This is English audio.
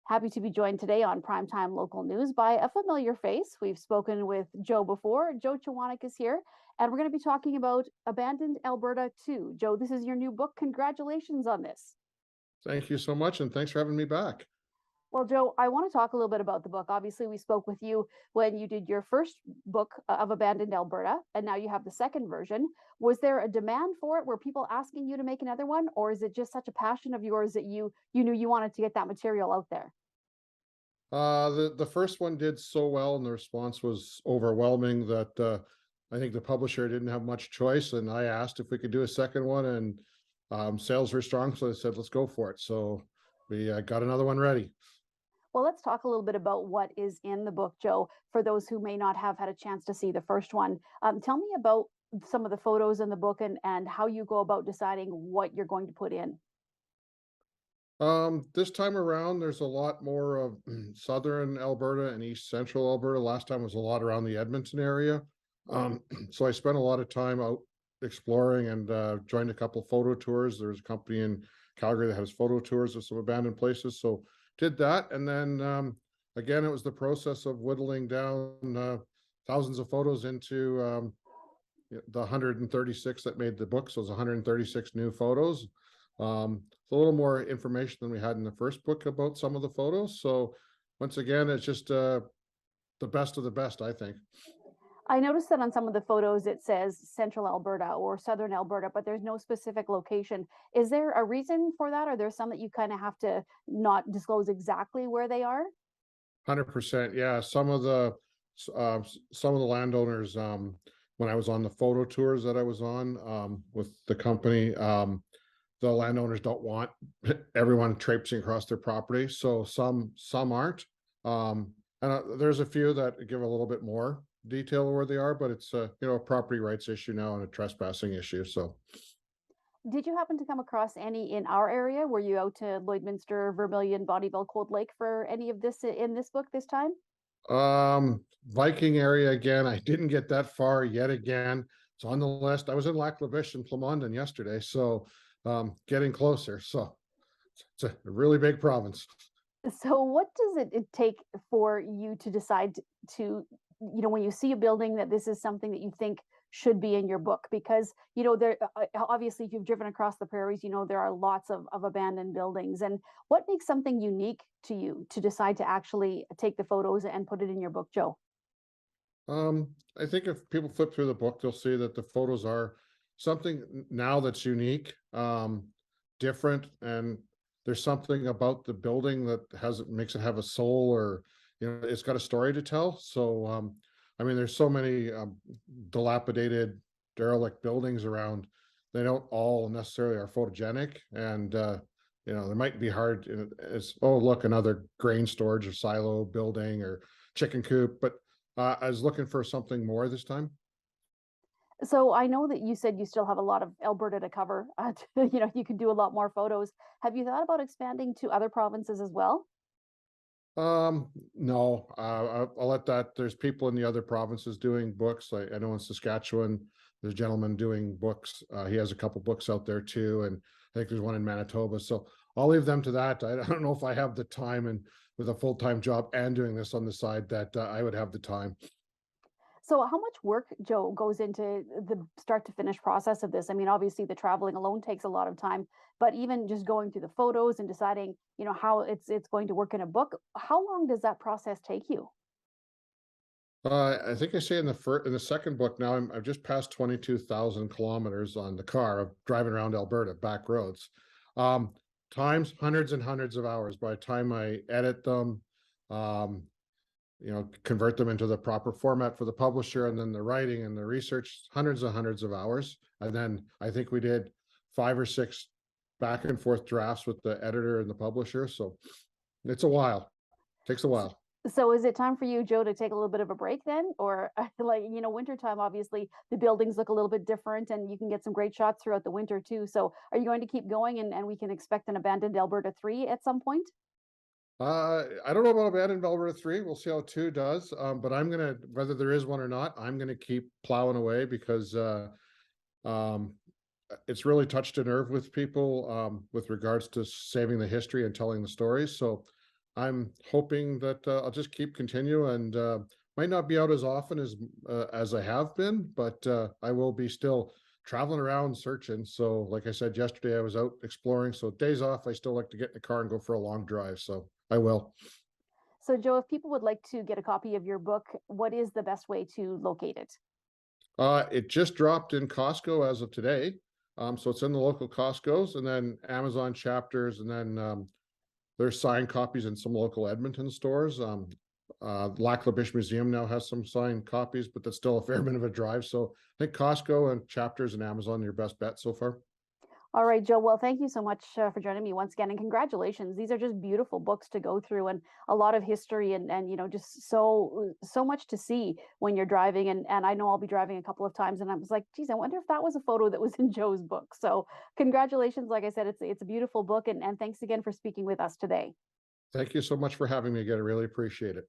Happy to be joined today on Primetime Local News by a familiar face. We've spoken with Joe before. Joe Chowaniec is here, and we're going to be talking about Abandoned Alberta II. Joe, this is your new book. Congratulations on this. Thank you so much, and thanks for having me back. Well, Joe, I want to talk a little bit about the book. Obviously, we spoke with you when you did your first book of Abandoned Alberta, and now you have the second version. Was there a demand for it? Were people asking you to make another one, or is it just such a passion of yours that you knew you wanted to get that material out there? The first one did so well, and the response was overwhelming that I think the publisher didn't have much choice. And I asked if we could do a second one, and sales were strong, so they said, "Let's go for it." So we got another one ready. Well, let's talk a little bit about what is in the book, Joe, for those who may not have had a chance to see the first one. Tell me about some of the photos in the book and how you go about deciding what you're going to put in. This time around, there's a lot more of southern Alberta and east central Alberta. Last time was a lot around the Edmonton area. So I spent a lot of time out exploring and joined a couple of photo tours. There was a company in Calgary that has photo tours of some abandoned places. So did that. And then again, it was the process of whittling down thousands of photos into the 136 that made the book. So it was 136 new photos. It's a little more information than we had in the first book about some of the photos. So once again, it's just the best of the best, I think. I noticed that on some of the photos it says Central Alberta or Southern Alberta, but there's no specific location. Is there a reason for that? Or there's some that you kind of have to not disclose exactly where they are? 100%. Yeah. Some of the landowners, when I was on the photo tours that I was on with the company, the landowners don't want everyone traipsing across their property. So some aren't. And there's a few that give a little bit more detail where they are, but it's a property rights issue now and a trespassing issue. So Did you happen to come across any in our area? Were you out to Lloydminster, Vermilion, Bonnyville, Cold Lake for any of this in this book this time? Viking area again. I didn't get that far yet again. It's on the list. I was in Lac La Biche and Plamondon yesterday, so getting closer. So it's a really big province. So what does it take for you to decide to, when you see a building that this is something that you think should be in your book? Because, there obviously, if you've driven across the prairies, there are lots of abandoned buildings. And what makes something unique to you to decide to actually take the photos and put it in your book, Joe? I think if people flip through the book, they'll see that the photos are something now that's unique, different, and there's something about the building that makes it have a soul, or it's got a story to tell. So I mean, there's so many dilapidated, derelict buildings around. They don't all necessarily are photogenic, and there might be hard. It's, oh, look, another grain storage or silo building or chicken coop, but I was looking for something more this time. So I know that you said you still have a lot of Alberta to cover. You could do a lot more photos. Have you thought about expanding to other provinces as well? No, I'll let that. There's people in the other provinces doing books. I know in Saskatchewan, there's a gentleman doing books. He has a couple books out there too, and I think there's one in Manitoba. So I'll leave them to that. I don't know if I have the time, and with a full-time job and doing this on the side, that I would have the time. So how much work, Joe, goes into the start to finish process of this? I mean, obviously the traveling alone takes a lot of time, but even just going through the photos and deciding, how it's going to work in a book, how long does that process take you? I think I say in the second book now, I've just passed 22,000 kilometers on the car of driving around Alberta back roads. Um, Times hundreds and hundreds of hours by the time I edit them, um, convert them into the proper format for the publisher, and then the writing and the research, hundreds and hundreds of hours. And then I think we did 5 or 6 back and forth drafts with the editor and the publisher. So it's a while. Takes a while. So is it time for you, Joe, to take a little bit of a break then? Or like, wintertime, obviously the buildings look a little bit different and you can get some great shots throughout the winter too. So are you going to keep going and we can expect an Abandoned Alberta 3 at some point? I don't know about Abandoned Alberta 3. We'll see how 2 does. But whether there is one or not, I'm gonna keep plowing away because um, it's really touched a nerve with people with regards to saving the history and telling the stories. So I'm hoping that I'll just keep continue and might not be out as often as I have been, but I will be still traveling around searching. So, like I said yesterday, I was out exploring. So days off, I still like to get in the car and go for a long drive. So I will. So, Joe, if people would like to get a copy of your book, what is the best way to locate it? It just dropped in Costco as of today. So it's in the local Costco's and then Amazon chapters, and then there's signed copies in some local Edmonton stores. Lac La Biche Museum now has some signed copies, but that's still a fair bit of a drive. So I think Costco and chapters and Amazon are your best bet so far. All right, Joe. Well, thank you so much for joining me once again, and congratulations. These are just beautiful books to go through, and a lot of history, and just so much to see when you're driving. And I know I'll be driving a couple of times, and I was like, geez, I wonder if that was a photo that was in Joe's book. So, congratulations. Like I said, it's a beautiful book, and thanks again for speaking with us today. Thank you so much for having me again. I really appreciate it.